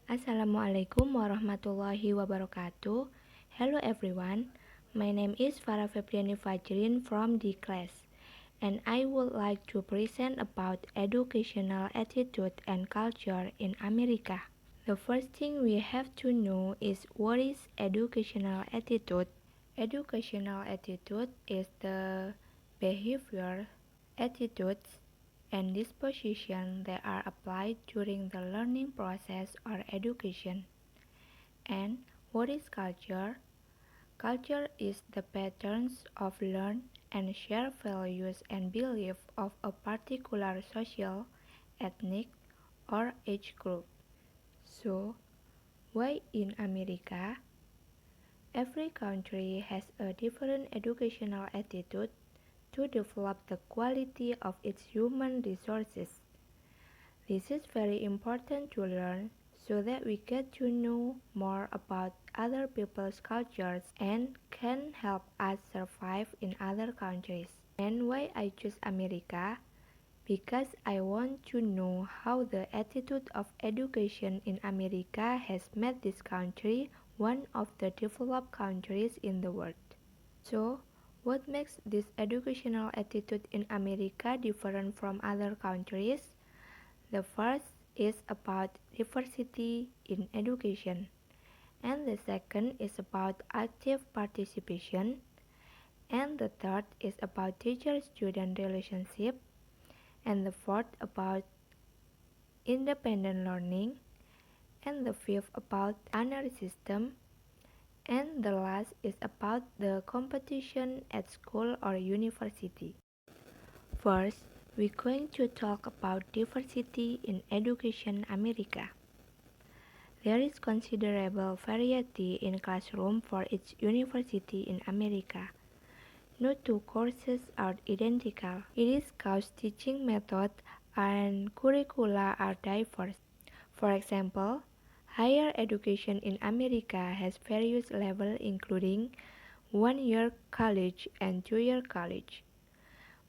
Assalamualaikum warahmatullahi wabarakatuh. Hello everyone, my name is Farah Febriani Fajrin from the class, and I would like to present about educational attitude and culture in America. The first thing we have to know is what is educational attitude. Educational attitude is the behavior, attitudes, and disposition that are applied during the learning process or education. And what is culture? Culture is the patterns of learn and share values and beliefs of a particular social, ethnic, or age group. So, why in America? Every country has a different educational attitude to develop the quality of its human resources. This is very important to learn so that we get to know more about other people's cultures and can help us survive in other countries. And why I choose America? Because I want to know how the attitude of education in America has made this country one of the developed countries in the world. So, what makes this educational attitude in America different from other countries? The first is about diversity in education, and the second is about active participation, and the third is about teacher-student relationship, and the fourth about independent learning, and the fifth about honor system, and the last is about the competition at school or university. First, we're going to talk about diversity in education America. There is considerable variety in classroom for each university in America. No two courses are identical. It is because teaching method and curricula are diverse. For example, higher education in America has various levels including 1-year college and 2-year college.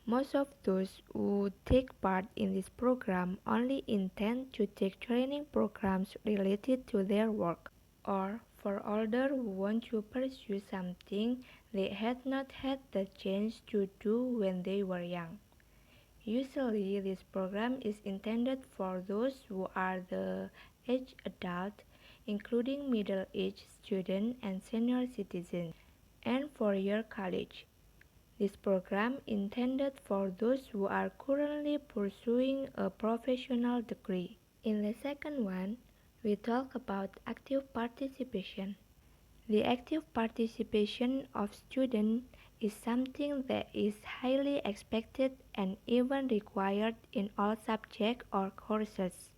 Most of those who take part in this program only intend to take training programs related to their work, or for older who want to pursue something they had not had the chance to do when they were young. Usually, this program is intended for those who are the age adult, including middle-aged students and senior citizens, and 4-year college. This program intended for those who are currently pursuing a professional degree. In the second one, we talk about active participation. The active participation of students is something that is highly expected and even required in all subjects or courses.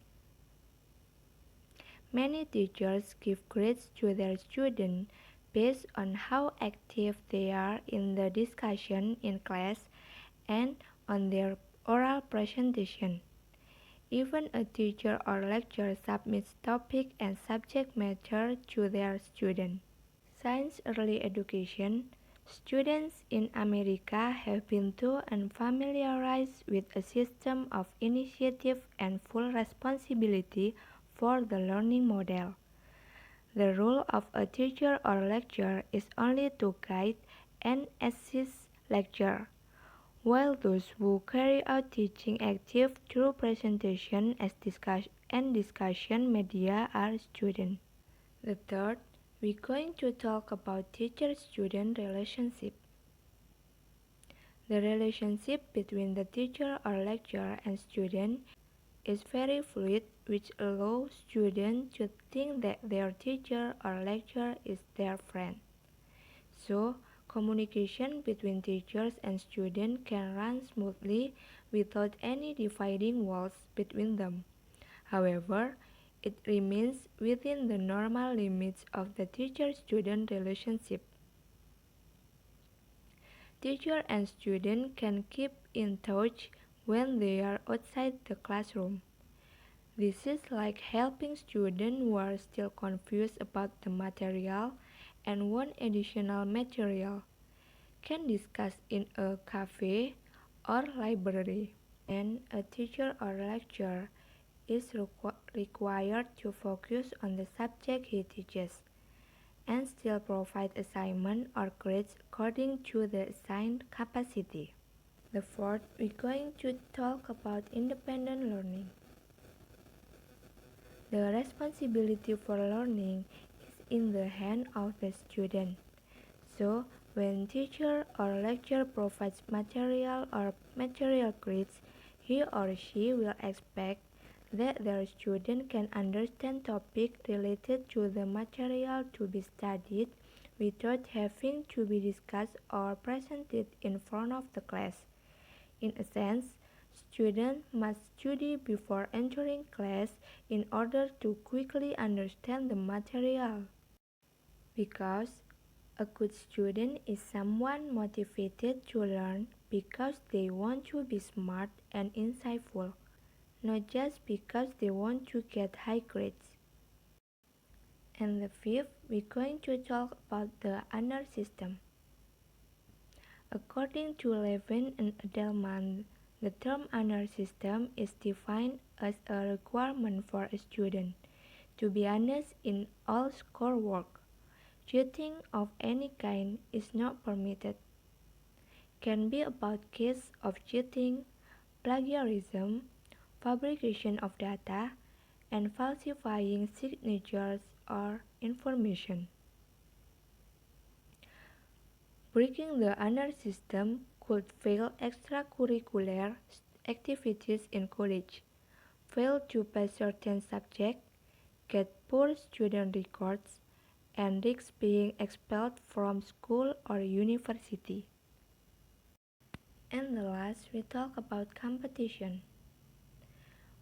Many teachers give grades to their students based on how active they are in the discussion in class and on their oral presentation. Even a teacher or lecturer submits topic and subject matter to their students. Since early education, students in America have been taught and familiarized with a system of initiative and full responsibility for the learning model. The role of a teacher or lecturer is only to guide and assist lecturer, while those who carry out teaching active through presentation and discussion media are students. The third, we're going to talk about teacher-student relationship. The relationship between the teacher or lecturer and student is very fluid, which allows students to think that their teacher or lecturer is their friend. So, communication between teachers and students can run smoothly without any dividing walls between them. However, it remains within the normal limits of the teacher-student relationship. Teacher and student can keep in touch when they are outside the classroom. This is like helping students who are still confused about the material and want additional material can discuss in a cafe or library. And a teacher or lecturer is required to focus on the subject he teaches and still provide assignment or grades according to the assigned capacity. The fourth, we're going to talk about independent learning. The responsibility for learning is in the hand of the student. So, when teacher or lecturer provides material or material grades, he or she will expect that their student can understand topic related to the material to be studied without having to be discussed or presented in front of the class. In a sense, students must study before entering class in order to quickly understand the material. Because a good student is someone motivated to learn because they want to be smart and insightful, not just because they want to get high grades. And the fifth, we're going to talk about the honor system. According to Levin and Edelman, the term honor system is defined as a requirement for a student to be honest in all schoolwork. Cheating of any kind is not permitted. Can be about case of cheating, plagiarism, fabrication of data, and falsifying signatures or information. Breaking the honor system could fail extracurricular activities in college, fail to pass certain subjects, get poor student records, and risk being expelled from school or university. And the last, we talk about competition.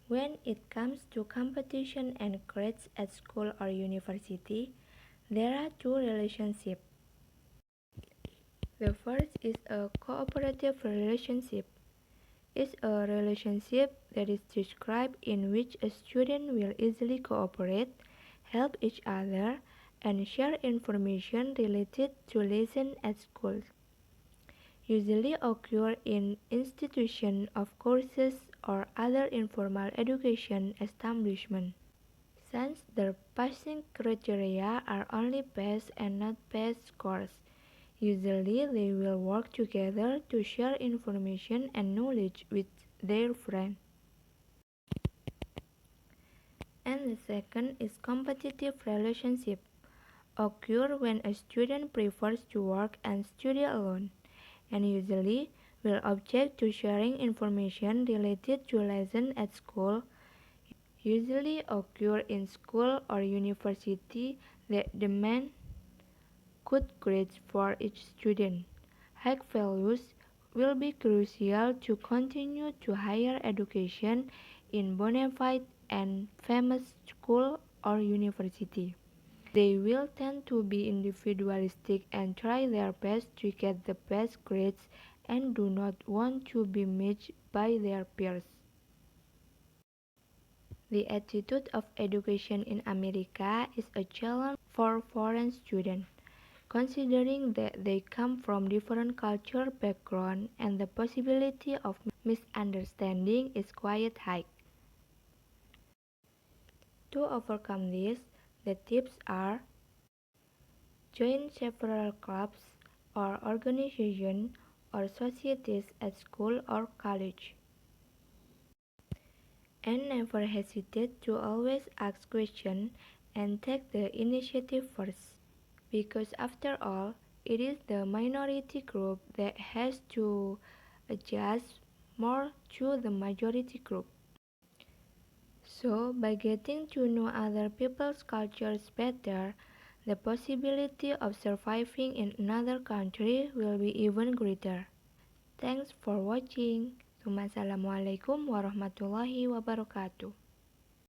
When it comes to competition and grades at school or university, there are two relationships. The first is a cooperative relationship. It's a relationship that is described in which a student will easily cooperate, help each other, and share information related to lessons at school. Usually occur in institutions of courses or other informal education establishments. Since their passing criteria are only pass and not pass scores, usually they will work together to share information and knowledge with their friends. And the second is competitive relationship. Occur when a student prefers to work and study alone, and usually will object to sharing information related to lessons at school. Usually occur in school or university that demand good grades for each student. High values will be crucial to continue to higher education in bona fide and famous school or university. They will tend to be individualistic and try their best to get the best grades and do not want to be matched by their peers. The attitude of education in America is a challenge for foreign students, considering that they come from different cultural backgrounds and the possibility of misunderstanding is quite high. To overcome this, the tips are: join several clubs or organizations or societies at school or college. And never hesitate to always ask questions and take the initiative first. Because after all, it is the minority group that has to adjust more to the majority group. So, by getting to know other people's cultures better, the possibility of surviving in another country will be even greater. Thanks for watching. Wassalamualaikum warahmatullahi wabarakatuh.